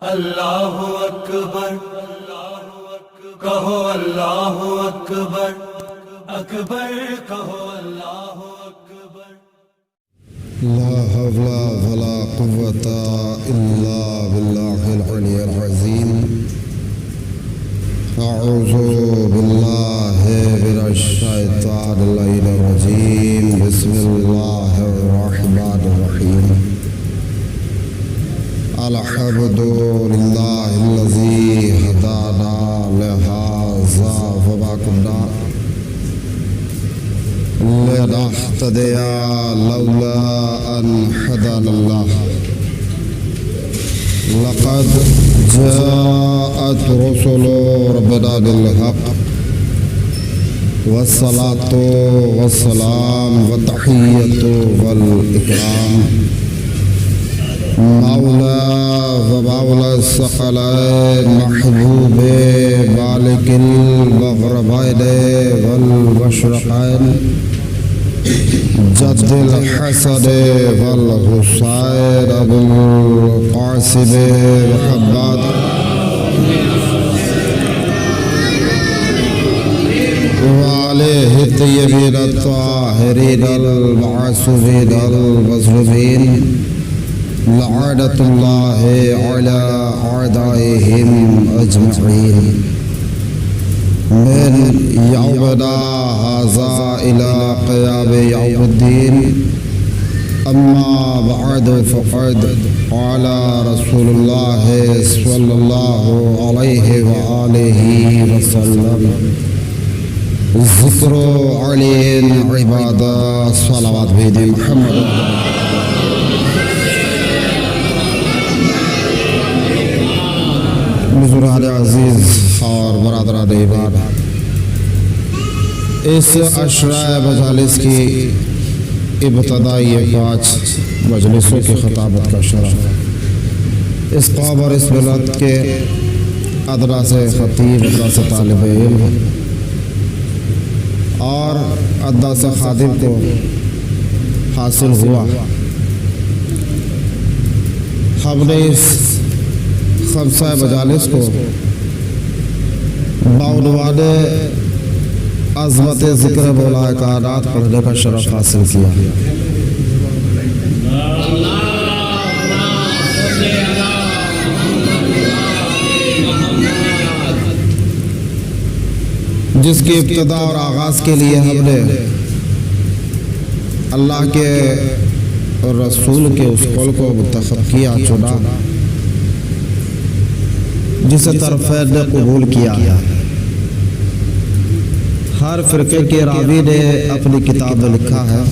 اللہ اکبر کہو اللہ اکبر اکبر کہو اللہ اکبر لا حول ولا قوة إلا بالله العلي العظيم أعوذ بالله من الشيطان اللعين الرجيم بسم الله الرحمن الرحيم الحمد لله الذي هدانا لهذا وما كنا لنهتدي لولا أن هدانا الله لقد جاءت رسل ربنا بالحق والصلاة والسلام والتحية والإكرام مولا ومولا الثقلين محبوب مالك المغربين والمشرقين جد الحسن والحسين أبو القاسم محمد وعليه الطيبين الطاهرين المعصومين المظلومين لعنة الله على أعدائهم أجمعين من يومنا هذا إلى قيام يوم الدين أما بعد فقد قال رسول الله صلى الله عليه وآله وسلم ذكر علي عبادة صلوات بيد محمد بزرگان عزیز اور برادران ایمان، اس عشرہ مجالس کی ابتدائی 5 مجلسوں کی خطابت کا شرف اس قوم اور اس ملت کے ادنا سے خطیب، ادنا سے طالب علم اور ادنا سے خادم کو حاصل ہوا۔ ہم نے اس 5 مجالس کو بعنوان عظمت ذکر مولا کائنات پڑھنے کا شرف حاصل کیا۔ جس کی ابتدا اور آغاز کے لیے ہم نے اللہ کے اور رسول کے اس قول کو منتخب کیا، چنا، جسے طرفین نے قبول کیا۔ ہر فرقے کے راوی نے اپنی کتاب میں لکھا ہے،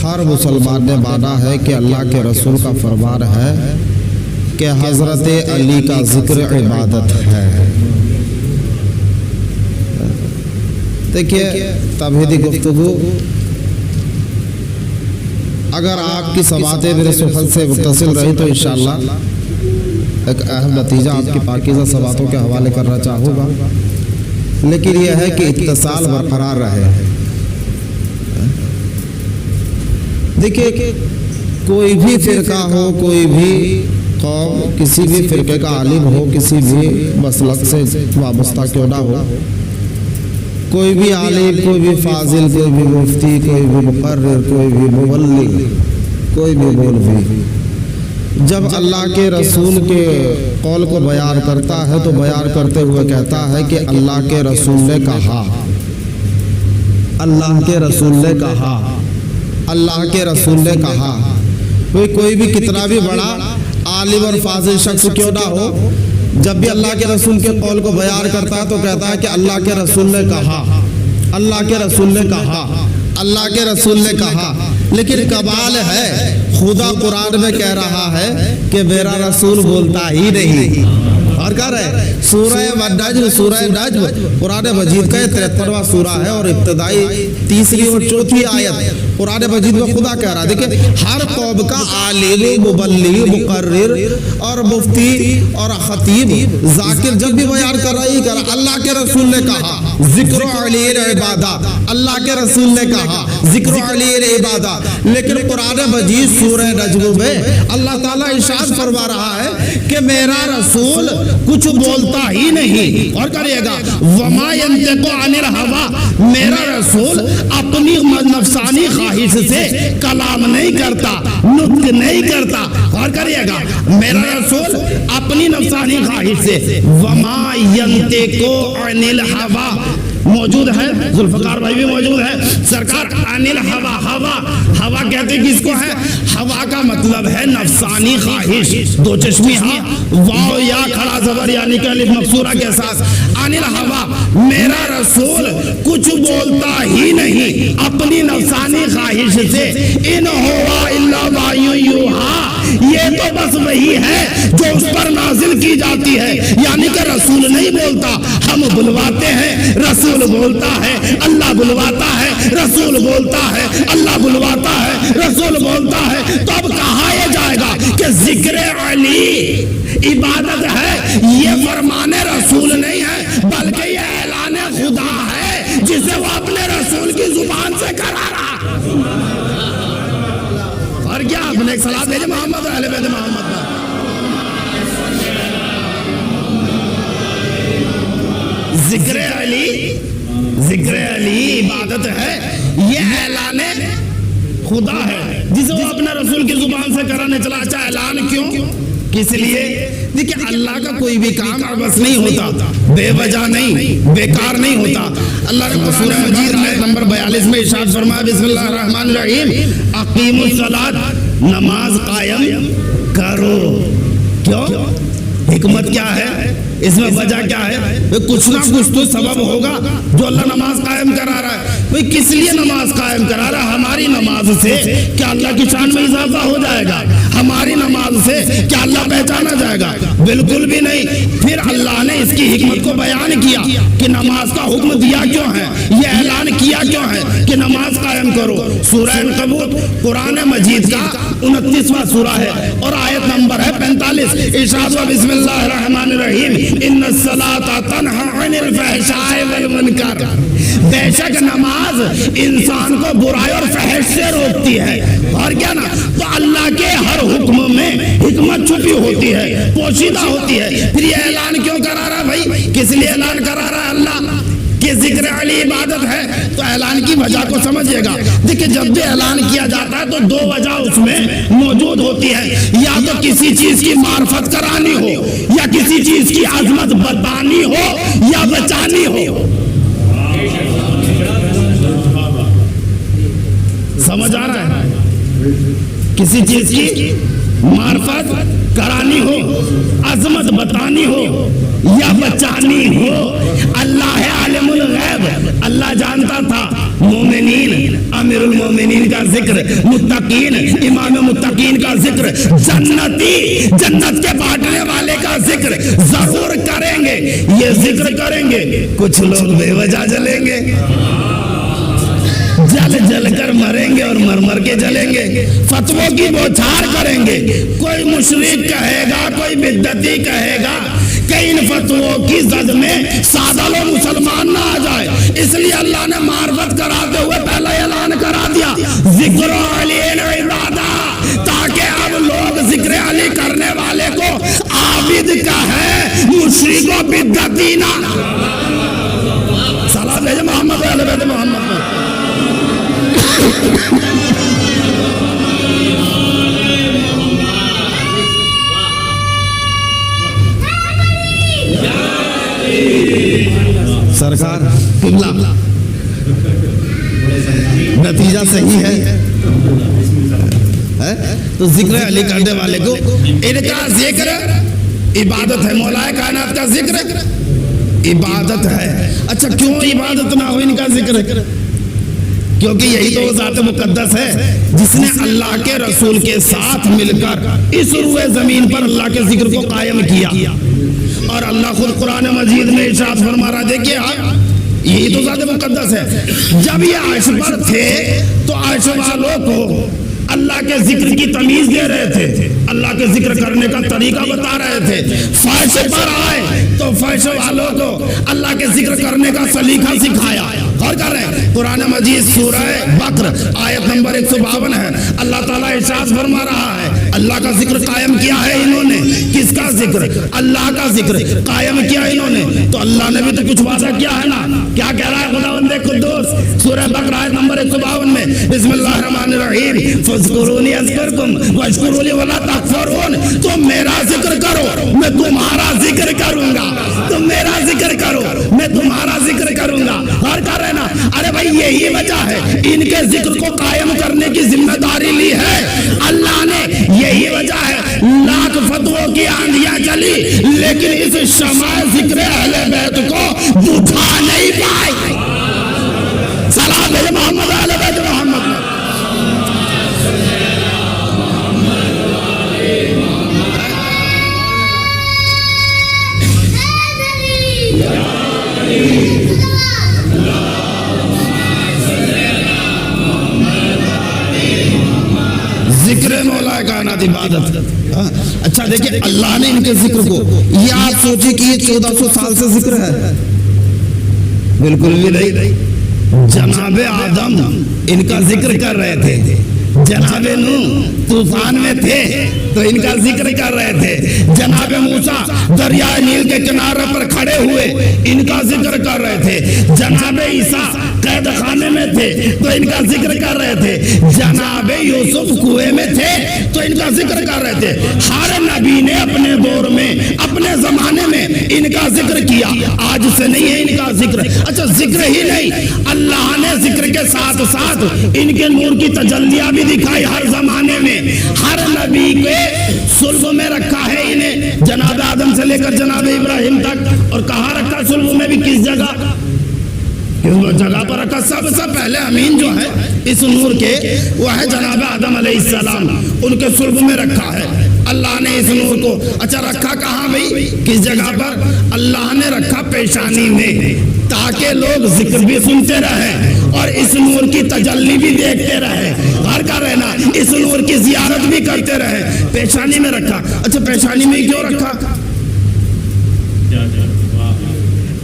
ہر مسلمان نے مانا ہے کہ اللہ کے رسول کا فرمان ہے کہ حضرت علی کا ذکر عبادت ہے۔ دیکھیے، توحیدی گفتگو اگر آپ کی سماعتیں میرے سخن سے متصل رہی تو انشاءاللہ ایک اہم نتیجہ آپ کی پاکیزہ سماعتوں کے حوالے کرنا چاہوں گا، لیکن یہ ہے کہ اتصال برقرار رہے۔ دیکھیے، کوئی بھی فرقہ ہو، کوئی بھی قوم، کسی بھی فرقے کا عالم ہو، کسی بھی مسلک سے وابستہ کیوں نہ ہو، کوئی بھی عالم، کوئی بھی فاضل، کوئی بھی مفتی، کوئی بھی مقرر، کوئی بھی مبلغ، کوئی بھی مولوی، جب اللہ کے رسول کے قول کو بیان کرتا ہے تو بیان کرتے ہوئے کہتا ہے کہ اللہ کے رسول نے کہا، اللہ کے رسول نے کہا، اللہ کے رسول نے کہا۔ کوئی بھی کتنا بھی بڑا عالم اور فاضل شخص کیوں نہ ہو، جب بھی اللہ کے رسول کے قول کو بیان کرتا ہے تو کہتا ہے کہ اللہ کے رسول نے کہا، اللہ کے رسول نے کہا، اللہ کے رسول نے کہا۔ لیکن کمال ہے، خدا قرآن میں کہہ رہا ہے کہ میرا رسول بولتا ہی نہیں، اور کہہ رہے سورہ نجم قرآن مجید کا 73واں سورہ ہے اور ابتدائی تیسری اور چوتھی آیت قرآن مجید میں خدا کہہ رہا ہے دیکھیں ہر قوم کا عالم مبلغ مقرر اور مفتی اور خطیب ذاکر جب بھی بیان کر رہی کر اللہ کے رسول نے کہا ذکر علی العبادہ اللہ کے رسول نے کہا ذکر علی العبادہ لیکن قرآن مجید سورہ نجم میں اللہ تعالیٰ ارشاد فرما رہا ہے کہ میرا رسول کچھ بولتا ہی نہیں اور کریے گا وما ينطق عن الهوى میرا رسول اپنی نفسانی خواہش سے کلام نہیں کرتا نطق نہیں کرتا اور کریے گا میرا رسول اپنی نفسانی خواہش سے وما ينطق عن الهوى موجود ہے ذوالفقار بھائی بھی موجود ہے سرکار عن الهوى ہوا کہتے کس کو ہے ہوا کا مطلب ہے نفسانی خواہش دو چشمی ہاں واو یا کھڑا زبر یعنی کہ الف مکسورہ کے ساتھ عن الهوى میرا رسول کچھ بولتا ہی نہیں اپنی نفسانی خواہش سے ان ہوا الا وحی یوحی یہ تو بس وہی ہے جو اس پر نازل کی جاتی ہے یعنی کہ رسول نہیں بولتا ہم بلواتے ہیں رسول بولتا ہے اللہ بلواتا ہے رسول بولتا ہے اللہ بلواتا ہے رسول بولتا ہے تو اب کہا یہ جائے گا کہ ذکر علی عبادت ہے یہ فرمان رسول نہیں ہے بلکہ یہ اعلان خدا ہے جسے وہ اپنے رسول کی زبان سے کرا رہا اور کیا اپنے ایک صلاۃ بھیجے محمد اور اہل بیت محمد پر ذکر علی عبادت ہے یہ اعلان خدا ہے جسے وہ اپنا رسول کی زبان سے کرانے چلا اچھا اعلان کیوں کس لیے دیکھیں اللہ کا کوئی بھی کام عبث نہیں ہوتا بے وجہ نہیں بیکار نہیں ہوتا اللہ نے سورہ مجید آیت نمبر 42 میں ارشاد فرمایا بسم اللہ الرحمن الرحیم اقیموا الصلاۃ نماز قائم کرو کیوں حکمت کیا ہے اس میں وجہ کیا ہے کچھ نہ کچھ تو سبب ہوگا جو اللہ نماز قائم کرا رہا ہے بھئی کس لیے نماز قائم کرا رہا ہے ہماری نماز سے کیا اللہ کی شان میں اضافہ ہو جائے گا ہماری نماز سے کیا اللہ پہچانا جائے گا بالکل بھی نہیں پھر اللہ نے اس کی حکمت کو بیان کیا کہ نماز کا حکم دیا کیوں ہے یہ اعلان کیا کیوں ہے کہ نماز قائم کرو سورہ عنکبوت قرآن مجید کا 29واں سورہ ہے اور آیت نمبر ہے 45 ارشاد و بسم اللہ الرحمن الرحیم ان الصلاۃ تنہی عن الفحشاء والمنکر بے شک نماز انسان کو برائی اور فحش سے روکتی ہے اور کیا نا تو اللہ کے ہر حکم میں حکمت چھپی ہوتی ہے پوشیدہ ہوتی ہے پھر یہ اعلان کیوں کرا رہا بھائی کس لیے اعلان کرا رہا ہے اللہ کہ ذکر علی عبادت ہے تو اعلان کی وجہ کو سمجھئے گا دیکھیں جب بھی اعلان کیا جاتا ہے تو دو وجہ اس میں موجود ہوتی ہے یا تو کسی چیز کی معرفت کرانی ہو یا کسی چیز کی عظمت بتانی ہو یا بچانی ہو سمجھ آ رہا ہے کسی چیز کی معرفت کرانی ہو عظمت بتانی ہو یا بچانی ہو اللہ ہے عالم الغیب اللہ جانتا تھا مومنین امیر المومنین کا ذکر متقین امام متقین کا ذکر جنتی جنت کے بانٹنے والے کا ذکر ضرور کریں گے یہ ذکر کریں گے کچھ لوگ بے وجہ جلیں گے جل کر مریں گے اور مر کے جلیں گے فتووں کی بوچھار کریں گے کوئی مشرک کہے گا کوئی بدعتی کہے گا کہ ان فتووں کی زد میں سادہ لوگ مسلمان نہ آ جائے اس لیے اللہ نے معرفت کراتے ہوئے پہلا اعلان کرا دیا ذکر علی العبادہ تاکہ اب لوگ ذکر علی کرنے والے کو عابد کہے مشرک و بدعتی نہ صلاۃ بھیجے محمد و اہل بیت محمد پر سرکار قبلہ نتیجہ صحیح ہے تو ذکر علی کرنے والے کو ان کا ذکر عبادت ہے مولا کائنات کا ذکر عبادت ہے اچھا کیوں عبادت نہ ہو ان کا ذکر کیونکہ یہی تو وہ ذات مقدس ہے جس نے اللہ کے رسول کے ساتھ مل کر اس روئے زمین پر اللہ کے ذکر کو قائم کیا اور اللہ خود قرآن مجید میں ارشاد فرما رہا، دیکھیے آپ یہی تو ذات مقدس ہے، جب یہ عرش پر تھے تو عرش والوں کو اللہ کے ذکر کی تمیز دے رہے تھے، اللہ کے ذکر کرنے کا طریقہ بتا رہے تھے۔ فرش پر آئے تو فرش والوں کو اللہ کے ذکر کرنے کا سلیقہ سکھایا۔ غور کر رہے ہیں قرآن مجید سورہ بقرہ آیت نمبر 152 ہے، اللہ تعالیٰ ارشاد فرما رہا ہے اللہ کا ذکر قائم کیا ہے انہوں نے۔ کس کا ذکر؟ اللہ کا ذکر قائم کیا انہوں نے، تو اللہ نے بھی تو کچھ وعدہ کیا ہے نا۔ کیا کہہ رہا ہے خداوند قدوس سورہ بقرہ آیت نمبر 152 میں؟ بسم اللہ الرحمن الرحیم، فاذکرونی اذکرکم واشکروا ولا تکفرون۔ تم میرا ذکر کرو میں تمہارا ذکر کروں گا، تم میرا ذکر کرو میں تمہارا ذکر کروں گا۔ اور کر رہے نا، ارے بھائی یہی وجہ ہے ان کے ذکر کو قائم کرنے کی ذمہ داری لی ہے اللہ نے، یہی وجہ ہے لاکھ فتووں کی آندھیاں چلی لیکن اس شمع ذکر اہل بیت کو بجھا نہیں پائی۔ سلام علی محمد اہل بیت محمد۔ ذکر مولا کائنات عبادت۔ اچھا دیکھیں اللہ نے ان کے ذکر کو، یہ آپ سوچیں کہ یہ 1400 سال سے ذکر ہے؟ بالکل بھی نہیں۔ جناب آدم ان کا ذکر کر رہے تھے، جناب نوح طوفان میں تھے تو ان کا ذکر کر رہے تھے، جناب موسیٰ دریائے نیل کے کنارے پر کھڑے ہوئے ان کا ذکر کر رہے تھے، جناب عیسیٰ قید خانے میں تھے تو ان کا ذکر کر رہے تھے، جناب یوسف کنویں میں تھے تو ان کا ذکر کر رہے تھے۔ ہر نبی نے اپنے دور میں اپنے زمانے میں ان کا ذکر کیا، آج سے نہیں ہے ان کا ذکر۔ اچھا ذکر ہی نہیں، اللہ نے ذکر کے ساتھ ساتھ ان کے نور کی تجلیاں بھی دکھائی ہر زمانے میں۔ ہر نبی کے صلب میں رکھا ہے انہیں، جناب آدم سے لے کر جناب ابراہیم تک، اور کہاں رکھا صلب میں بھی؟ کس جگہ؟ کس جگہ پر رکھا؟ سب سے پہلے امین جو ہے اس نور کے وہ ہے جناب آدم علیہ السلام، ان کے صلب میں رکھا ہے اللہ نے اس نور کو۔ اچھا رکھا کہاں بھئی؟ کس جگہ پر؟ اللہ نے رکھا پیشانی میں، تاکہ لوگ ذکر بھی سنتے رہیں اور اس نور کی تجلی بھی دیکھتے رہیں، غور کر رہے نا، اس نور کی زیارت بھی کرتے رہیں۔ پیشانی میں رکھا۔ اچھا پیشانی میں کیوں رکھا؟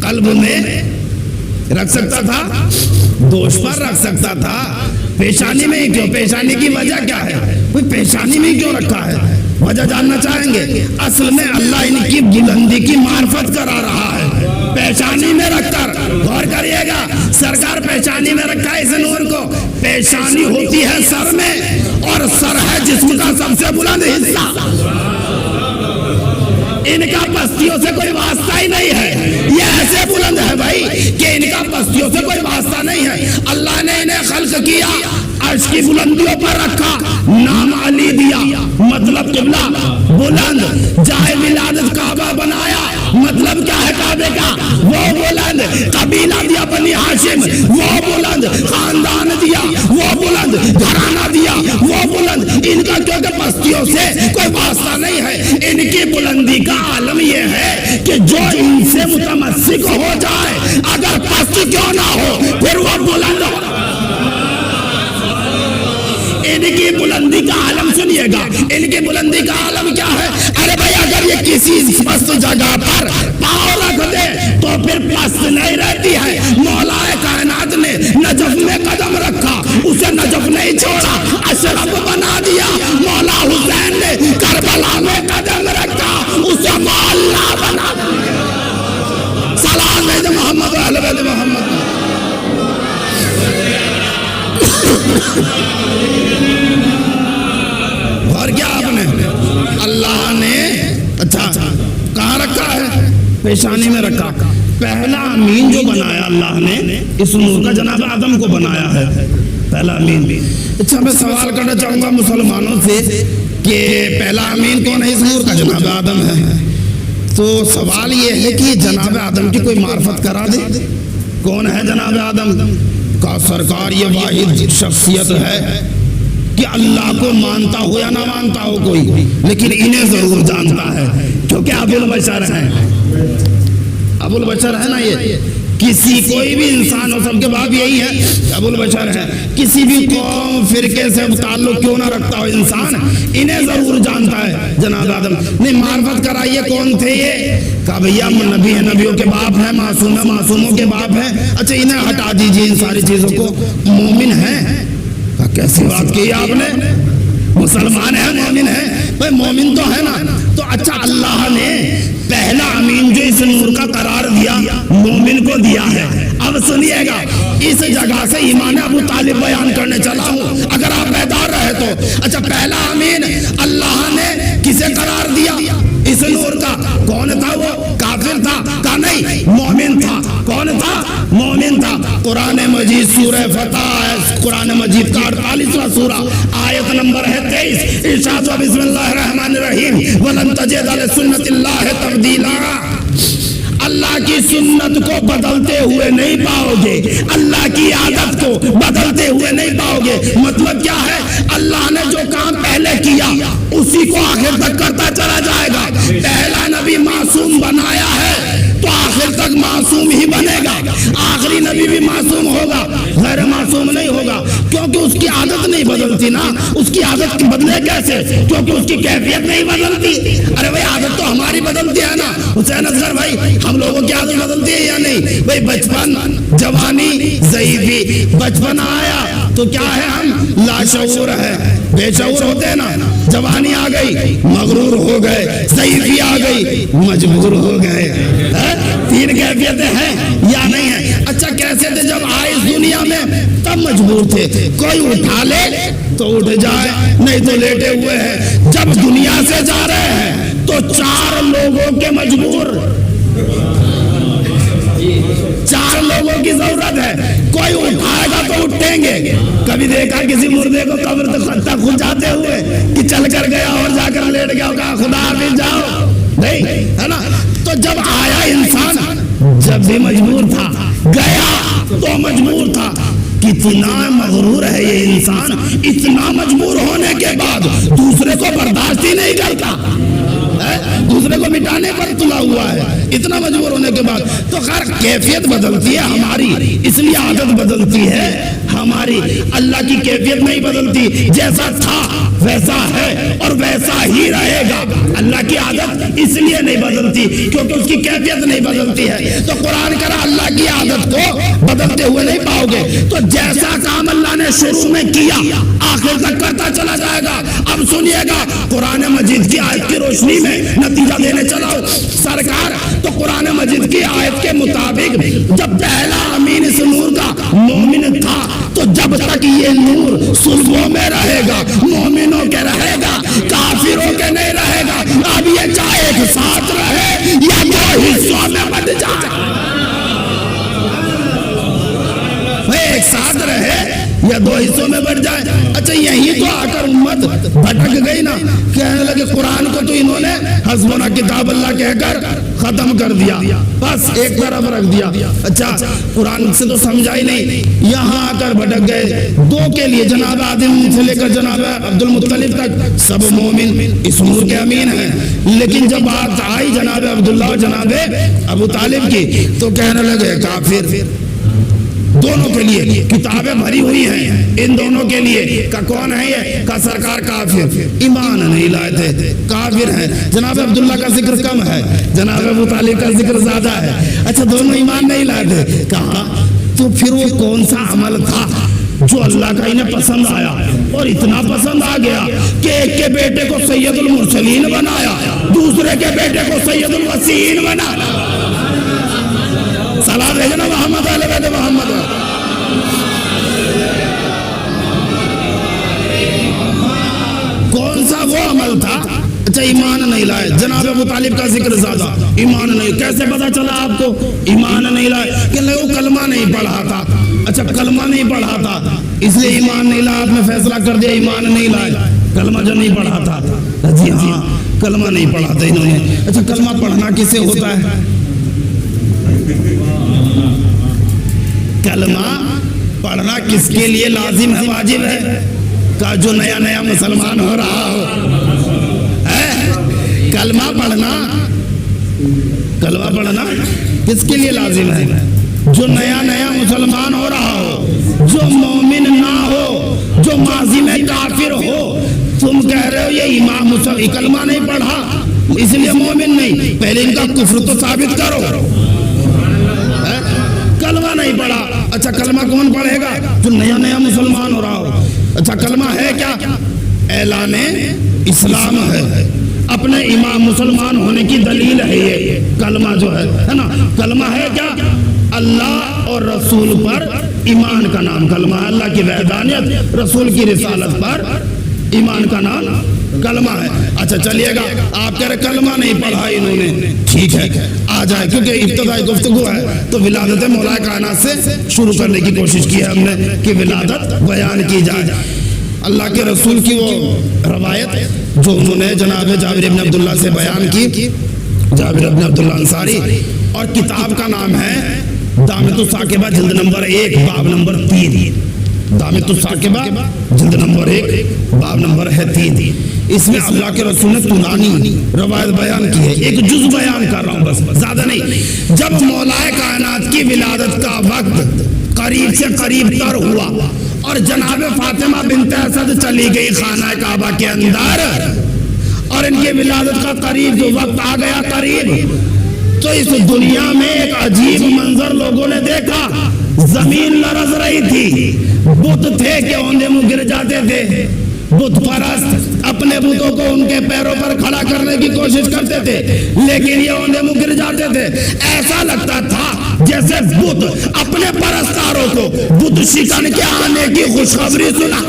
قلب میں رکھ سکتا تھا، دوش پر رکھ سکتا تھا، پیشانی میں ہی کیوں؟ پیشانی کی وجہ کیا ہے؟ پیشانی میں کیوں رکھا ہے؟ وجہ جاننا چاہیں گے؟ اصل میں اللہ ان کی بلندی کی معرفت کرا رہا ہے، پیشانی میں رکھ کر۔ غور کریے گا، سرکار پیشانی میں رکھا ہے اس نور کو۔ پیشانی ہوتی ہے سر میں، اور سر ہے جسم کا سب سے بلند حصہ، ان کا پستیوں سے کوئی واسطہ ہی نہیں ہے، یہ ایسے بلند ہے بھائی کہ ان کا پستیوں سے کوئی واسطہ نہیں ہے۔ اللہ نے انہیں خلق کیا، عرش کی بلندیوں پر رکھا، نام علی دیا مطلب قبلہ بلند، جائے ولادت کعبہ بنایا مطلب کیا ہے کعبے کا؟ وہ بلند، قبیلہ دیا بنی ہاشم وہ بلند، خاندان دیا وہ بلند، گھرانہ دیا وہ بلند۔ ان کا کیونکہ پستیوں سے کوئی واسطہ نہیں ہے، ان کی بلندی کا عالم یہ ہے کہ جو ان سے متمسک ہو جائے اگر پست کیوں نہ ہو پھر وہ بلند ہو۔ ان کی بلندی کا عالم سنیے گا، ان کی بلندی کا عالم کیا ہے؟ ارے بھائی اگر یہ کسی پست جگہ پر پاؤں رکھ دے تو پھر پست نہیں رہتی ہے۔ مولا کائنات نے نجف میں قدم رکھا، اسے نجف نہیں چھوڑا، اشرف بنا دیا۔ مولا حسین نے کربلا میں قدم رکھا، اسے مولا بنا دیا۔ سلام ہے محمد اہل بیت محمد۔ اور کیا آپ نے اللہ نے اچھا کہاں رکھا ہے؟ پیشانی میں رکھا۔ پہلا امین جو بنایا اللہ نے اس نور کا جناب آدم کو بنایا ہے، پہلا امین۔ اچھا میں سوال کرنا چاہوں گا مسلمانوں سے کہ پہلا امین کون ہے اس نور کا؟ جناب آدم ہے۔ تو سوال یہ ہے کہ جناب آدم کی کوئی معرفت کرا دے، کون ہے جناب آدم کا؟ سرکار یہ واحد شخصیت ہے کہ کہ اللہ کو مانتا ہو یا نہ مانتا ہو کوئی، لیکن انہیں ضرور جانتا ہے، کیونکہ ابو البشر ہیں، ابو البشر ہے نا یہ، کسی کوئی بھی انسان ہو، سب کے باپ یہی ہے، ابو البشر ہے، کسی بھی قوم فرقے سے تعلق کیوں نہ رکھتا ہو انسان، انہیں ضرور جانتا ہے جناب آدم نے معرفت کرائیے کون تھے یہ، کہا بھیا نبی ہے، نبیوں کے باپ ہیں، معصوم ہے، معصوموں کے باپ ہیں، اچھا انہیں ہٹا دیجیے ان ساری چیزوں کو، مومن ہیں، کہا کیسی بات کی آپ نے، مسلمان ہیں، مومن ہیں، بھئی مومن تو ہے نا، تو اچھا اللہ نے پہلا امین جو اس نور کا قرار دیا مومن کو دیا ہے۔ اب سنیے گا، اس جگہ سے ایمان ابو طالب بیان کرنے چلا ہوں، اگر آپ بیدار رہے تو۔ اچھا پہلا امین اللہ نے کسے قرار دیا اس نور کا؟ کون تھا وہ؟ کافر تھا؟ کہا نہیں، مومن تھا۔ کون تھا؟ مومن تھا۔ قرآن مجید سورہ فتح، قرآن مجید کا 48واں سورہ، آیت نمبر ہے 23، ارشاد و بسم اللہ الرحمن الرحیم وَلَن تَجِدَ لِسُنَّتِ اللَّهِ تَبْدِيلًا۔ اللہ کی سنت کو بدلتے ہوئے نہیں پاؤ گے، اللہ کی عادت کو بدلتے ہوئے نہیں پاؤ گے۔ مطلب کیا ہے؟ اللہ نے جو کام پہلے کیا اسی کو آخر تک کرتا چلا جائے گا۔ پہلا نبی معصوم بنایا ہے تو آخر تک معصوم ہی بنے گا، آخری نبی بھی معصوم ہوگا، غیر معصوم نہیں ہوگا، کیونکہ اس کی عادت نہیں بدلتی نا۔ اس کی عادت بدلے کیسے؟ کیونکہ اس کی کیفیت نہیں بدلتی۔ ارے بھائی عادت تو ہماری بدلتی ہے نا حسین اصغر بھائی، ہم لوگوں کی عادت بدلتی ہے یا نہیں؟ بھائی بچپن، جوانی، ضعیفی، بچپن آیا تو کیا ہے؟ ہم لاشعور ہے، بے شعور ہوتے ہیں نا۔ جوانی آ گئی مغرور ہو گئے، ضعیفی آ گئی مجبور ہو گئے۔ تین کیفیتیں ہیں یا نہیں ہیں؟ اچھا کیسے تھے جب آئے اس دنیا میں؟ تب مجبور تھے، کوئی اٹھا لے تو اٹھ جائے، نہیں تو لیٹے ہوئے ہیں۔ جب دنیا سے جا رہے ہیں تو 4 لوگوں کے مجبور، 4 لوگوں کی ضرورت ہے، کوئی اٹھائے گا تو اٹھیں گے۔ کبھی دیکھا کسی مردے کو قبر تک خود جاتے ہوئے کہ چل کر گیا اور جا کر لیٹ گیا، کہا خدا حافظ جاؤ؟ نہیں ہے نا۔ تو جب آیا انسان جب بھی مجبور تھا، گیا تو مجبور تھا۔ کتنا مغرور ہے یہ انسان، اتنا مجبور ہونے کے بعد دوسرے کو برداشت ہی نہیں کرتا، دوسرے کو مٹانے پر تلا ہوا ہے، اتنا مجبور ہونے کے بعد۔ تو خیر کیفیت بدلتی ہے ہماری، اس لیے عادت بدلتی ہے ہماری، اللہ کی کیفیت نہیں بدلتی، جیسا تھا ویسا ہے اور ویسا ہی رہے گا۔ اللہ کی عادت اس لیے نہیں بدلتی کیونکہ اس کی کیفیت نہیں بدلتی ہے۔ تو قرآن کرا اللہ کی عادت کو بدلتے ہوئے نہیں پاؤ گے۔ تو جیسا کام اللہ نے شروع میں کیا آخر تک کرتا چلا جائے گا۔ اب سنیے گا قرآن مجید کی آیت کی روشنی میں نتیجہ دینے چلاؤ سرکار۔ تو قرآن مجید کی آیت کے مطابق جب پہلا امین اس نور کا مومن تھا تو جب تک یہ نور صلبوں میں رہے گا، مومنوں کے رہے گا، کافروں کے نہیں رہے گا۔ اب یہ چاہے ایک ساتھ رہے یا 2 حصوں میں بٹ جائے، ایک ساتھ رہے یا 2 حصوں میں بٹ جائے۔ اچھا یہی تو آ کر امت بھٹک گئی نا، کہنے لگے قرآن کو تو انہوں نے حسبنا کتاب اللہ کہہ کر ختم کر دیا، بس ایک طرف رکھ دیا۔ اچھا قرآن سے تو سمجھا ہی نہیں، یہاں آ کر بھٹک گئے۔ 2 کے لیے جناب آدم سے لے کر جناب عبد المطلب تک سب مومن اس نور کے امین ہیں، لیکن جب بات آئی جناب عبداللہ اور جناب ابو طالب کی تو کہنے لگے کافر۔ دونوں کے لیے کتابیں بھری ہوئی ہیں، ان دونوں کے لیے کا کون ہے یہ؟ کا سرکار کافر، ایمان نہیں لائے تھے، کافر ہیں۔ جناب عبداللہ کا ذکر کم ہے، جناب ابو طالب کا ذکر زیادہ ہے۔ اچھا دونوں ایمان نہیں لائے تھے، کہا تو پھر وہ کون سا عمل تھا جو اللہ کا انہیں پسند آیا اور اتنا پسند آ گیا کہ ایک کے بیٹے کو سید المرسلین بنایا، دوسرے کے بیٹے کو سید الوسیین بنایا۔ سلام بھیجنا محمد علیہ بیت محمد۔ کون سا وہ عمل تھا؟ اچھا ایمان نہیں لائے، جناب ابو طالب کا ذکر زیادہ، ایمان نہیں۔ کیسے پتا چلا آپ کو ایمان نہیں لائے؟ کہ وہ کلمہ نہیں پڑھا تھا۔ اچھا کلمہ نہیں پڑھا تھا اس لیے ایمان نہیں لایا، آپ نے فیصلہ کر دیا ایمان نہیں لائے، کلمہ جو نہیں پڑھا تھا۔ جی ہاں کلمہ نہیں پڑھا تھا انہوں نے۔ اچھا کلمہ پڑھنا کسے ہوتا ہے؟ کلمہ پڑھنا کس کے لیے لازم ہے، واجب ہے؟ کا جو نیا نیا مسلمان ہو رہا ہو، کلمہ پڑھنا کس کے لیے لازم ہے؟ جو نیا نیا مسلمان ہو رہا ہو، جو مومن نہ ہو، جو ماضی میں کافر ہو. تم کہہ رہے ہو یہ امام کلمہ نہیں پڑھا اس لیے مومن نہیں. پہلے ان کا کفر تو ثابت کرو. کلمہ نہیں پڑھا. اچھا کلمہ کون پڑھے گا؟ جو نیا نیا مسلمان ہو رہا ہو. اچھا کلمہ ہے کیا؟ اعلان اسلام ہے. اپنے امام مسلمان ہونے کی دلیل ہے یہ کلمہ جو ہے نا. کلمہ ہے کیا؟ اللہ اور رسول پر ایمان کا نام کلمہ ہے. اللہ کی وحدانیت، رسول کی رسالت پر ایمان کا نام کلمہ ہے. اچھا چلیے گا، آپ کہہ رہے کلمہ نہیں پڑھا انہوں نے. ٹھیک ہے آ جائے، کیونکہ ابتدائی گفتگو ہے تو ولادت مولا کائنات سے شروع کرنے کی کوشش کی ہے ہم نے کہ ولادت بیان کی جائے. اللہ کے رسول کی وہ روایت جو انہوں نے جناب جابر بن عبداللہ سے بیان کی، جابر بن عبداللہ انصاری، اور کتاب کا نام ہے دامت الثاقبہ جلد نمبر 1 باب نمبر 3. دامت الثاقبہ جلد نمبر 1 باب نمبر ہے 3. اس میں اللہ کے رسول نے طولانی روایت بیان کی ہے. ایک جز بیان کر رہا ہوں بس، زیادہ نہیں. جب مولا کائنات کی ولادت کا وقت قریب سے قریب تر ہوا اور جناب فاطمہ بنت اسد چلی گئی خانہ کعبہ کے اندر، اور ان کی ولادت کا قریب جو وقت آ گیا قریب، تو اس دنیا میں ایک عجیب منظر لوگوں نے دیکھا. زمین لرز رہی تھی. بت تھے کہ اوندے منہ گر جاتے تھے. بت پرست اپنے بتوں کو ان کے پیروں پر کھڑا کرنے کی کوشش کرتے تھے، لیکن یہ اوندے منہ گر جاتے تھے. ایسا لگتا تھا جیسے بت اپنے پرستاروں کو بت شکن کے آنے کی خوشخبری سنا.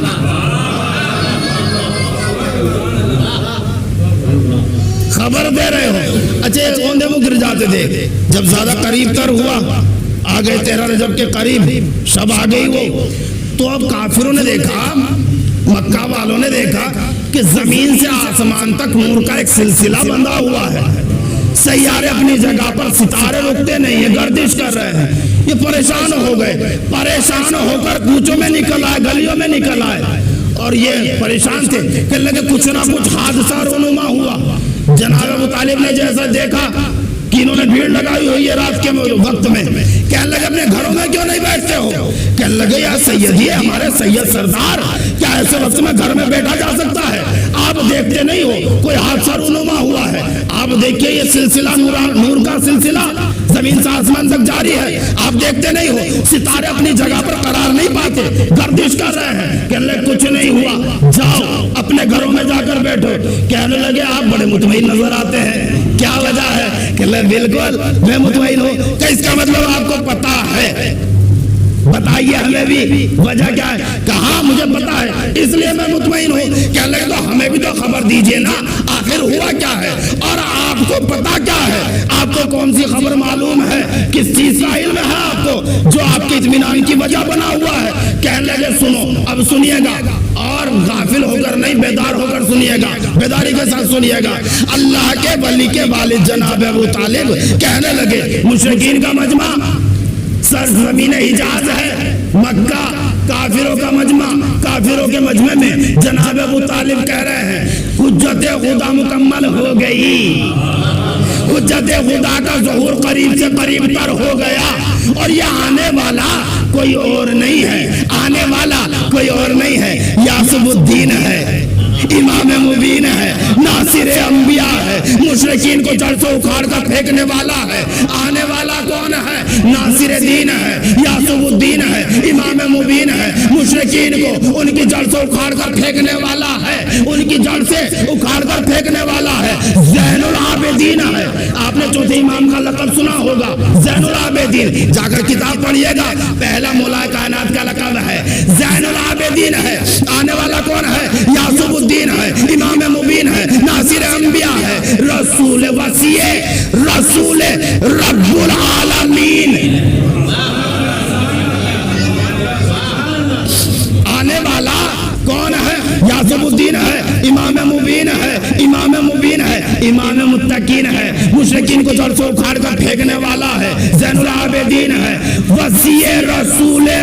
خبر دے رہے ہو. اچھا اوندے منہ گر جاتے تھے. جب زیادہ قریب تر ہوا، آ گئے 13 رجب کے قریب، شب آ گئی وہ، تو اب کافروں نے دیکھا، مکہ والوں نے دیکھا کہ زمین سے آسمان تک نور کا ایک سلسلہ بندھا ہوا ہے. سیارے اپنی جگہ پر، ستارے رکتے نہیں ہیں، گردش کر رہے ہیں. یہ پریشان ہو گئے. پریشان ہو کر کوچوں میں نکل آئے، گلیوں میں نکل آئے، اور یہ پریشان تھے کہ لگے کچھ نہ کچھ حادثہ رونما ہوا. جناب ابو طالب نے جیسا دیکھا کہ انہوں نے بھیڑ لگائی ہوئی ہے رات کے وقت میں، کہنے لگے اپنے گھروں میں کیوں نہیں بیٹھتے ہو؟ کہنے لگے یا سیدی ہمارے سید سردار، کیا ایسے وقت میں گھر میں بیٹھا جا سکتا ہے؟ آپ دیکھتے نہیں ہو کوئی حادثہ رونما ہوا ہے؟ آپ دیکھیے یہ سلسلہ نور کا سلسلہ زمین سے آسمان تک جاری ہے. آپ دیکھتے نہیں ہو ستارے اپنی جگہ پر قرار نہیں پاتے، گردش کر رہے ہیں. کہنے لگے کچھ نہیں ہوا، جاؤ اپنے گھروں میں جا کر بیٹھو. کہنے لگے آپ بڑے مطمئن نظر آتے ہیں، کیا وجہ ہے؟ کہ بالکل میں مطمئن ہوں. کہ اس کا مطلب آپ کو پتا ہے. بتائیے ہمیں بھی وجہ کیا ہے؟ کہاں مجھے پتا ہے اس لیے میں مطمئن ہوں. کہنے لگے تو ہمیں بھی تو خبر دیجئے نا، آخر ہوا کیا ہے اور آپ کو پتا کیا ہے؟ آپ کو کون سی خبر معلوم ہے؟ کس چیز کا علم ہے آپ کو جو آپ کے اطمینان کی وجہ بنا ہوا ہے؟ کہنے لگے سنو، اب سنیے گا، اور غافل ہو کر نہیں، بیدار ہو کر سنیے گا، بیداری کے ساتھ سنیے گا. اللہ کے ولی کے والد جناب ابو طالب کہنے لگے مشرکین کا مجمع سرزمین حجاز ہے، مکہ کافروں کا مجمع، کافروں کے مجمع میں جناب ابو طالب کہہ رہے ہیں حجت خدا مکمل ہو گئی، حجت خدا کا ظہور قریب سے قریب تر ہو گیا، اور یہ آنے والا کوئی اور نہیں ہے، آنے والا کوئی اور نہیں ہے، یاسب الدین ہے، امام مبین ہے، ناصر انبیاء ہے، مشرکین کو جڑ سے اکھاڑ کر پھینکنے والا ہے. آنے والا کون ہے؟ ناصر دین ہے، یاسب الدین ہے، امام مبین ہے، مشرکین کو ان کی جڑ سے اکھاڑ کر پھینکنے والا ہے، ان کی جڑ سے اکھاڑ کر پھینکنے والا ہے. زین العابدین ہے. آپ نے چوتھے امام کا لقب سنا ہوگا، زین العابدین. جا کر کتاب پڑھیے گا، پہلا مولا کائنات کا لقب ہے، زین العابدین ہے. آنے والا کون ہے؟ یاسب الدین ہے، امام مبین ہے، ناصر انبیاء ہے، رسول وسیع، رسول رب العالمین. آنے والا کون ہے؟ یاسب الدین ہے، امام مبین ہے، امام مبین ہے، امام متقین ہے، مشرکین کو جڑ سے اکھاڑ کر پھینکنے والا ہے، زین العابدین ہے، وسیع، رسول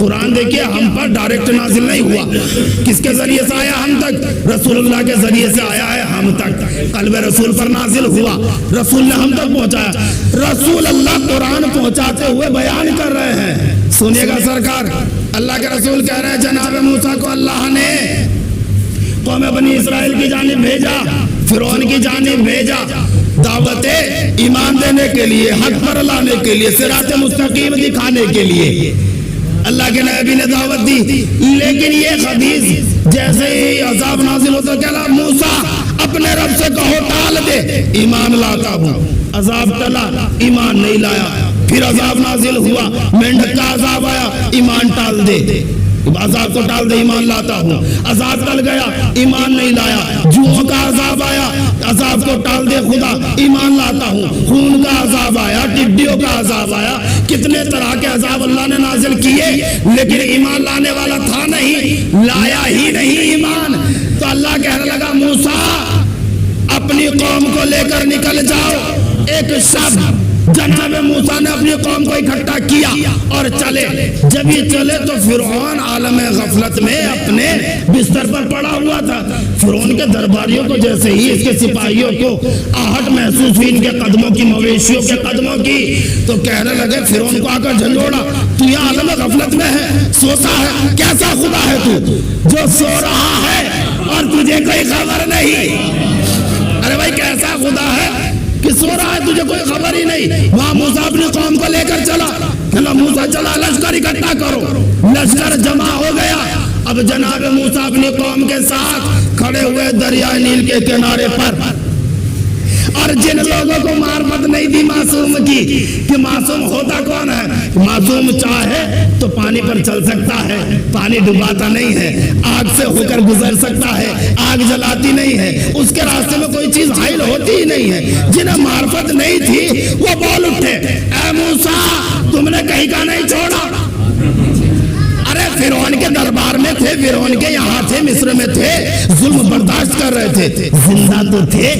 قرآن دیکھیے ہم پر ڈائریکٹ نازل نہیں ہوا. کس کے ذریعے سے آیا ہم تک؟ رسول اللہ کے ذریعے سے آیا ہے ہم تک. قلب رسول پر نازل ہوا, رسول نے ہم تک پہنچایا. رسول اللہ قرآن پہنچاتے ہوئے بیان کر رہے ہیں. سنیے گا سرکار, اللہ کے رسول کہہ رہے ہیں جناب موسیٰ کو اللہ نے قوم بنی اسرائیل کی جانب بھیجا, فرعون کی جانب بھیجا, دعوت ایمان دینے کے لیے, حق پر لانے کے لیے, صراط مستقیم دکھانے کے لیے اللہ کے نبی نے دعوت دی. لیکن یہ خبیث جیسے ہی عذاب نازل ہوتا کہا موسیٰ اپنے رب سے کہو ٹال دے, ایمان لاتا ہوں. عذاب ٹلا, ایمان نہیں لایا. پھر عذاب نازل ہوا, مینڈک کا عذاب آیا, ایمان ٹال دے, عذاب کو ٹال دے, ایمان لاتا ہوں. عذاب ٹل گیا, ایمان نہیں لایا. جوؤں کا عذاب آیا, عذاب کو ٹال دے خدا, ایمان لاتا ہوں. خون کا عذاب آیا, ٹڈیوں کا عذاب آیا, کتنے طرح کے عذاب اللہ نے نازل کیے, لیکن ایمان لانے والا تھا نہیں, لایا ہی نہیں ایمان. تو اللہ کہنے لگا موسیٰ اپنی قوم کو لے کر نکل جاؤ. ایک شب جناب موسیٰ نے اپنی قوم کو اکٹھا کیا اور چلے. جب یہ چلے تو فرعون عالم غفلت میں اپنے بستر پر پڑا ہوا تھا. فرعون کے درباریوں کو جیسے ہی اس کے سپاہیوں کو آہٹ محسوس ہوئی ان کے قدموں کی, مویشیوں کے قدموں کی, تو کہنے لگے فرعون کو آ کر جھنجھوڑا, تو یہ عالم غفلت میں ہے, سوتا ہے, کیسا خدا ہے تو جو سو رہا ہے اور تجھے کوئی خبر نہیں؟ ارے بھائی کیسا خدا ہے کہ سو رہا ہے تجھے کوئی خبر ہی نہیں. وہاں موسیٰ اپنی قوم کو لے کر چلا. موسیٰ چلا لشکر اکٹھا کرو. لشکر جمع ہو گیا. اب جناب موسیٰ اپنی قوم کے ساتھ کھڑے ہوئے دریائے نیل کے کنارے پر, اور جن لوگوں کو معرفت نہیں دی معصوم کی کہ معصوم ہوتا کون ہے, معصوم چاہے تو پانی پر چل سکتا ہے, پانی ڈباتا نہیں ہے, آگ سے ہو کر گزر سکتا ہے, آگ جلاتی نہیں ہے, اس کے راستے میں کوئی چیز حائل ہوتی ہی نہیں ہے. جنہیں معرفت نہیں تھی وہ بول اٹھے, اے موسیٰ تم نے کہیں کا نہیں چھوڑا. ارے فرعون کے دربار میں تھے, فرعون کے یہاں تھے, مصر میں تھے, ظلم برداشت کر رہے تھے, زندہ تو تھے,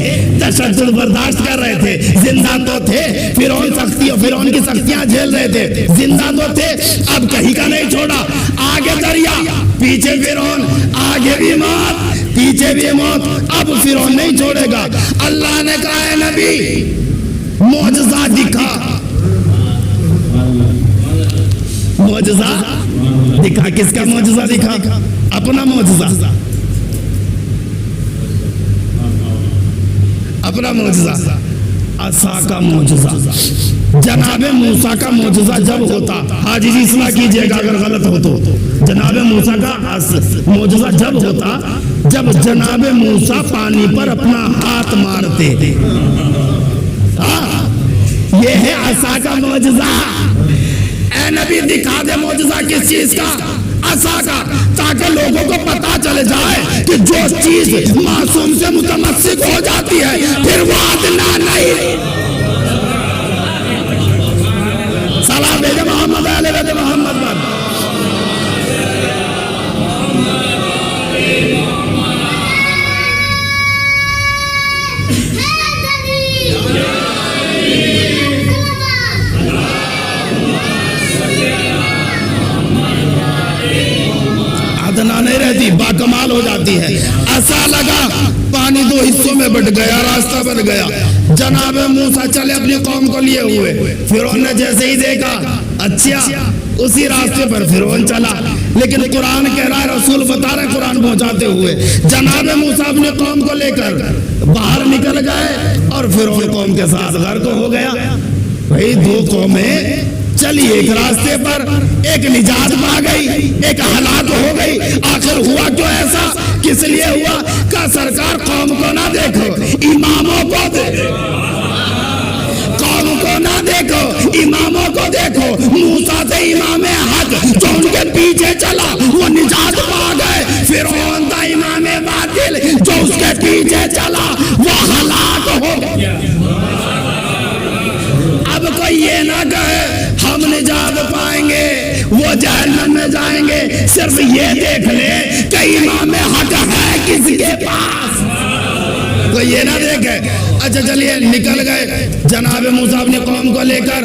تشدد برداشت کر رہے تھے, زندہ تو تھے, فرعون کی سختیاں جھیل رہے تھے, زندہ تو تھے. اب کہیں کا نہیں چھوڑا, آگے دریا, پیچھے فرعون, آگے بھی موت, پیچھے بھی موت. اب فرعون نہیں چھوڑے گا. اللہ نے کہا ہے نبی معجزہ دکھا, معجزہ دکھا. کس کا معجزہ دکھا؟ اپنا معجزہ, اپنا معجزہ, عصا کا معجزہ. جناب موسیٰ کا معجزہ جب ہوتا, حاجی جی اصلاح کیجئے گا اگر غلط ہو تو, جناب موسیٰ کا معجزہ جب ہوتا جب جناب موسیٰ پانی پر اپنا ہاتھ مارتے. یہ ہے عصا کا معجزہ. اے نبی دکھا دے معجزہ کس چیز کا؟ عصا کا, تاکہ لوگوں کو پتا چل جائے کہ جو چیز معصوم سے متمسک ہو جاتی ہے پھر وہ ادنا نہیں. سلام بھیجے محمد علیہ وسلم محمد پر. نہیں رہتی, باکمال ہو جاتی ہے. عصا لگا, پانی دو حصوں میں بٹ گیا, راستہ بن گیا. جناب موسیٰ چلے اپنی قوم کو لیے ہوئے. فرعون نے جیسے ہی دیکھا, اچھا اسی راستے پر فرعون چلا. لیکن قرآن کہہ رہا ہے, رسول بتا رہے قرآن پہنچاتے ہوئے, جناب موسیٰ اپنی قوم کو لے کر باہر نکل گئے اور فرعون قوم کے ساتھ غرق ہو گیا. بھئی دو قومیں چلی ایک راستے پر, ایک نجات پا گئی, ایک ہلاک ہو گئی. آخر ہوا کیوں ایسا؟ کس لیے ہوا؟ کہ سرکار قوم کو نہ دیکھو, اماموں کو دیکھو. قوم کو نہ دیکھو, اماموں کو دیکھو. موسیٰ تھے امام حق, جو ان کے پیچھے چلا وہ نجات پا گئے. فرعون تھا امام باطل, جو اس کے پیچھے چلا وہ ہلاک ہو گیا. اب کوئی یہ نہ کہے ہم نجات پائیں گے, وہ جہنم میں جائیں گے. صرف یہ دیکھ لے کہ امام حق ہے کس کے پاس, کوئی یہ نہ دیکھے. اچھا چلیے نکل گئے. جناب موسیٰ اپنی قوم کو لے کر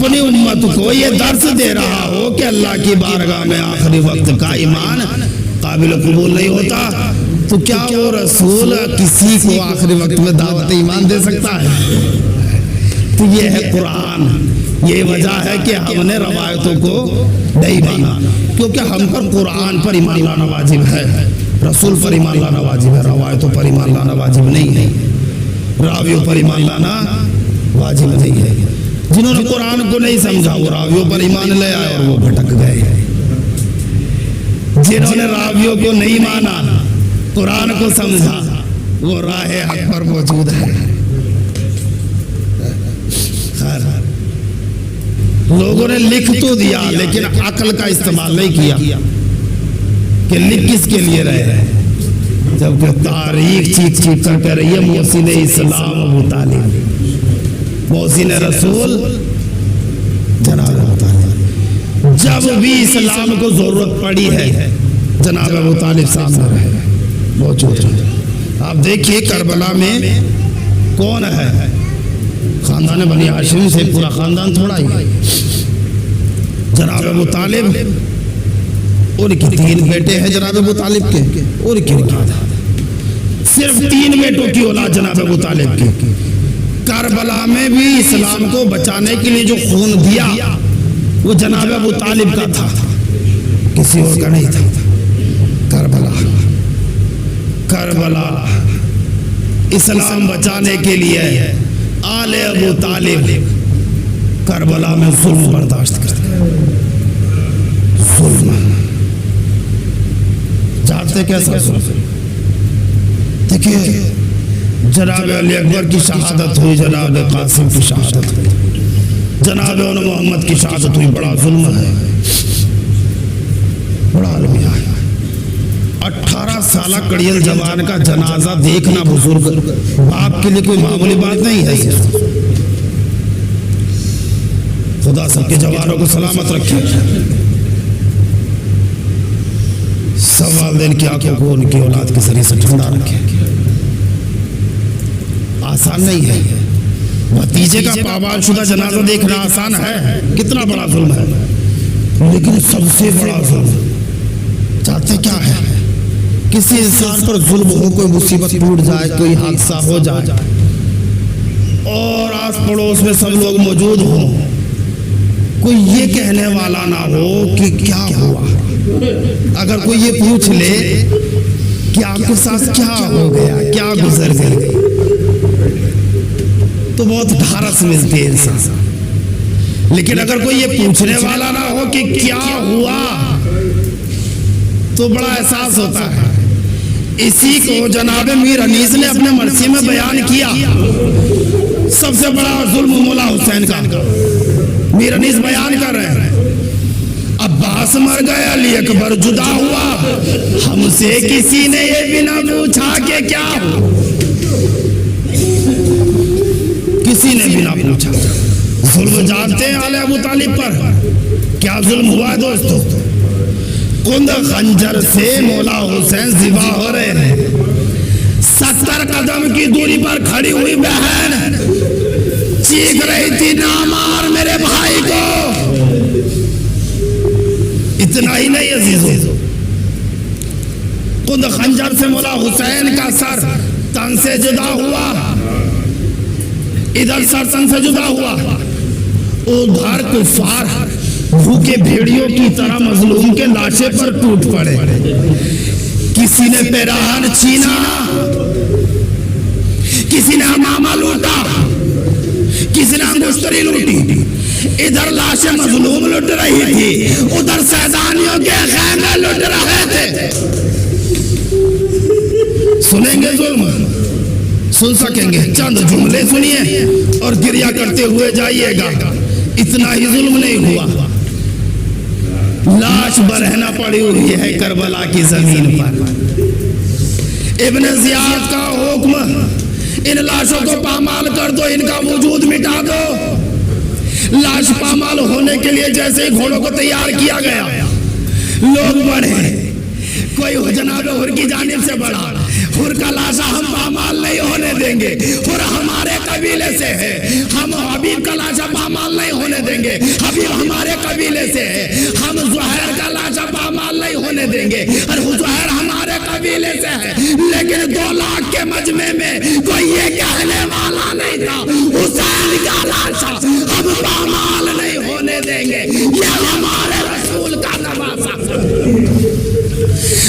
اپنی امت کو یہ درس دے رہا ہو کہ اللہ کی بارگاہ میں آخری وقت کا ایمان قابل قبول نہیں ہوتا، تو کیا وہ رسول کسی کو آخری وقت میں دعوت ایمان دے سکتا ہے؟ تو یہ ہے قرآن. یہ وجہ ہے کہ ہم نے روایتوں کو نہیں مانا، کیونکہ ہم پر قرآن پر ایمان لانا واجب ہے، رسول پر ایمان لانا واجب ہے، روایتوں پر ایمان لانا واجب نہیں ہے، راویوں پر ایمان لانا واجب نہیں ہے. جنہوں نے قرآن کو نہیں سمجھا وہ راویوں پر ایمان لے آئے اور وہ بھٹک گئے. جنہوں نے راویوں کو نہیں مانا، قرآن کو سمجھا، وہ راہ حق پر موجود ہے. لوگوں نے لکھ تو دیا لیکن عقل کا استعمال نہیں کیا کہ لکھ کس کے لیے رہے ہیں، جبکہ تاریخ چیخ چیخ کر کے رہی ہے محسن اسلام ابو طالب، محسن رسول جناب ابو طالب. جب بھی اسلام کو ضرورت پڑی ہے جناب ابو طالب سامنے رہے، موجود رہے. آپ دیکھیے کربلا میں کون ہے؟ خاندان بنی ہاشم سے پورا خاندان تھوڑا ہی ہے. جناب ابو طالب، ان کی 3 بیٹے ہیں جناب ابو طالب کے، ان کی اولاد صرف 3 بیٹوں کی اولاد جناب ابو طالب کی. کربلا میں بھی اسلام کو بچانے کے لیے جو خون دیا وہ جناب ابو طالب کا تھا، کسی اور کا نہیں تھا. کربلا اسلام بچانے کے لیے آل ابو طالب کربلا میں ظلم برداشت کرتے. ظلم جانتے کیسا ظلم؟ دیکھیے جناب علی اکبر کی شہادت ہوئی، جناب قاسم کی شہادت ہوئی، جناب محمد کی شہادت ہوئی. بڑا ظلم ہے، بڑا المیہ ہے. 18 سالہ کڑیل جوان کا جنازہ دیکھنا بزرگ آپ کے لیے کوئی معمولی بات نہیں ہے. خدا سب کے جوانوں کو سلامت رکھے، سب والدین کی آنکھوں کو ان کی اولاد کے ذریعے سے ٹھنڈا رکھے. آسان نہیں ہے. بھتیجے کا پامال شدہ جنازہ دیکھنا آسان ہے؟ کتنا بڑا ظلم ہے. لیکن سب سے بڑا ظلم چاہتے کیا ہے؟ کسی انسان پر ظلم ہو، کوئی مصیبت ٹوٹ جائے، کوئی حادثہ ہو جائے اور آس پڑوس میں سب لوگ موجود ہوں، کوئی یہ کہنے والا نہ ہو کہ کیا ہوا. اگر کوئی یہ پوچھ لے کہ آپ کے ساتھ کیا ہو گیا، کیا گزر گئی، تو بہت ڈھارس ملتی ہے انسان. لیکن اگر کوئی یہ پوچھنے والا نہ ہو کہ کیا ہوا تو بڑا احساس ہوتا ہے. اسی کو جناب میر انیس نے اپنے مرثی میں بیان کیا. سب سے بڑا ظلم مولا حسین کا میر انیس بیان کر رہے ہیں. عباس مر گئے، علی اکبر جدا ہوا، ہم سے کسی نے یہ بھی نہ پوچھا کہ کیا ہو. کسی نے بھی نہ پوچھا. ظلم جانتے ہیں آل ابو طالب پر کیا ظلم ہوا ہے دوستو؟ کند خنجر سے مولا حسین ذبح ہو رہے ہیں. 70 قدم کی دوری پر کھڑی ہوئی بہن چیخ رہی تھی نہ مار میرے بھائی کو. اتنا ہی نہیں عزیزو، کند خنجر سے مولا حسین کا سر تن سے جدا ہوا، ادھر سر تن سے جدا ہوا، ادھر کفار بھوکے بھیڑیوں کی طرح مظلوم کے لاشے پر ٹوٹ پڑے. کسی نے پیراہن چھینا، کسی نے امامہ لوٹا، کسی نے انگشتری لوٹی. ادھر لاشیں مظلوم لٹ رہی تھی، ادھر سیدانیوں کے خیمے لٹ رہے تھے. سنیں گے ظلم؟ سن سکیں گے؟ چند جملے سنیے اور گریہ کرتے ہوئے جائیے گا. اتنا ہی ظلم نہیں ہوا. لاش برہنہ پڑی ہوئی ہے کربلا کی زمین پر. ابن زیاد کا حکم، ان لاشوں کو پامال کر دو، ان کا وجود مٹا دو. لاش پامال ہونے کے لیے جیسے ہی گھوڑوں کو تیار کیا گیا، لوگ بڑھے. کوئی جناب حر کی جانب سے بڑھا، حر کا لاشا ہم پامال نہیں ہونے دیں گے. اور ہمارے قبیلے سے ہے, ہم حبیب کا لاشا پامال نہیں ہونے دیں گے. حبیب ہمارے قبیلے سے ہے, ہم زہیر کا لاشا پامال نہیں ہونے دیں گے. اور زہیر ہمارے قبیلے سے ہے, لیکن 2 لاکھ کے مجمع میں کوئی یہ کہنے والا نہیں تھا حسین کا لاشا ہم پامال نہیں ہونے دیں گے. یہ ہمارے رسول کا نواسا.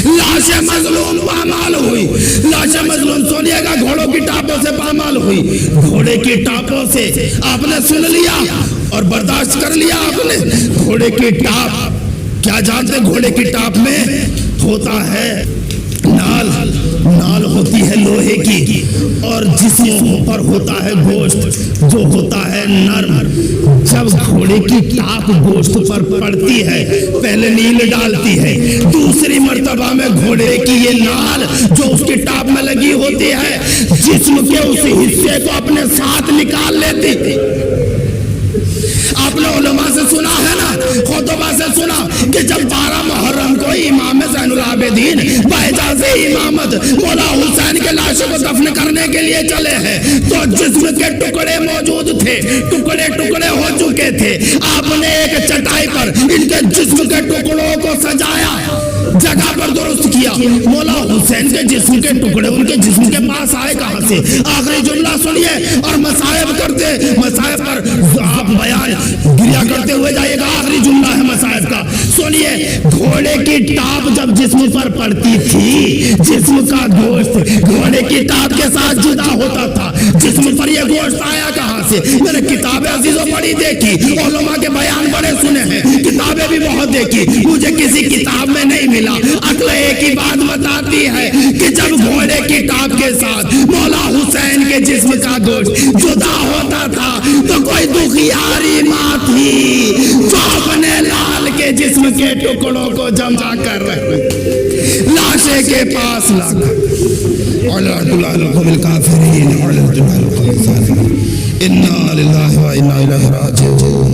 لاش مظلوم پامال ہوئی. لاش مظلوم سنیے گا, گھوڑوں کی ٹاپوں سے پامال ہوئی. گھوڑے کی ٹاپوں سے آپ نے سن لیا اور برداشت کر لیا آپ نے. گھوڑے کی ٹاپ کیا جانتے, گھوڑے کی ٹاپ میں ہوتا ہے نال. نال ہوتی ہے لوہے کی, اور جسم پر ہوتا ہے گوشت جو ہوتا ہے نرم. جب گھوڑے کی ٹاپ گوشت پر پڑتی ہے پہلے نیل ڈالتی ہے, دوسری مرتبہ میں گھوڑے کی یہ نال جو اس کی ٹاپ میں لگی ہوتی ہے جسم کے اس حصے کو اپنے ساتھ نکال لیتی تھی. آپ نے علماء سے سنا ہے نا, خطبہ سے سنا کہ جب 12 محرم کو امام زین العابدین باعجاز امامت مولا حسین کے لاشوں کو دفن کرنے کے لیے چلے ہیں تو جسم کے ٹکڑے موجود تھے, ٹکڑے ٹکڑے ہو چکے تھے. آپ نے ایک چٹائی پر ان کے جسم کے ٹکڑوں کو سجایا, جگہ پر درست کیا. مولا حسین کے جسم کے ٹکڑے ان کے جسم کے پاس آئے کہاں سے؟ آخری جملہ سنیے اور مصائب کرتے, مصائب پر آپ بیان گریا کرتے ہوئے جائیے گا. آخری جملہ ہے مصائب کا, سنیے. گھوڑے کی ٹاپ جب جسم پر پڑتی تھی, جسم کا گوشت گھوڑے کی ٹاپ کے ساتھ جدا ہوتا تھا. جسم پر یہ گوشت آیا کہاں سے؟ میں نے کتابیں عزیزوں پڑھی دیکھی, علماء کے بیان بڑے سنے ہیں, کتابیں بھی بہت دیکھی, مجھے کسی کتاب میں نہیں ملا. عقل ایک ہی بات بتاتی ہے کہ جب گھوڑے کی ٹاپ کے ساتھ مولا حسین کے جسم کا گوشت جدا ہوتا تھا تو کوئی دکھیاری ماں تھی جو اپنے لال کے جسم کے ٹکڑوں کو جمع کر رہے لاشے کے پاس لا کر انا للہ و انا الیہ راجعون.